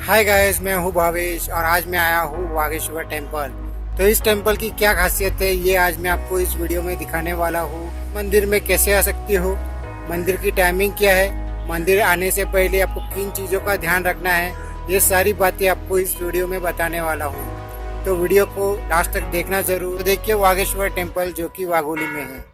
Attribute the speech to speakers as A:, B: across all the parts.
A: Hi guys, मैं हूँ भावेश और आज मैं आया हूँ वागेश्वर टेम्पल। तो इस टेम्पल की क्या खासियत है ये आज मैं आपको इस वीडियो में दिखाने वाला हूँ। मंदिर में कैसे आ सकती हो, मंदिर की टाइमिंग क्या है, मंदिर आने से पहले आपको किन चीज़ों का ध्यान रखना है, ये सारी बातें आपको इस वीडियो में बताने वाला हूँ। तो वीडियो को लास्ट तक देखना जरूर। तो देखिए वागेश्वर टेम्पल जो कि वाघोली में है।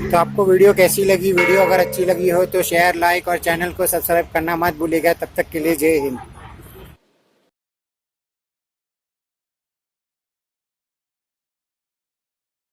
A: तो आपको वीडियो कैसी लगी? वीडियो अगर अच्छी लगी हो तो शेयर, लाइक और चैनल को सब्सक्राइब करना मत भूलिएगा। तब तक के लिए जय हिंद।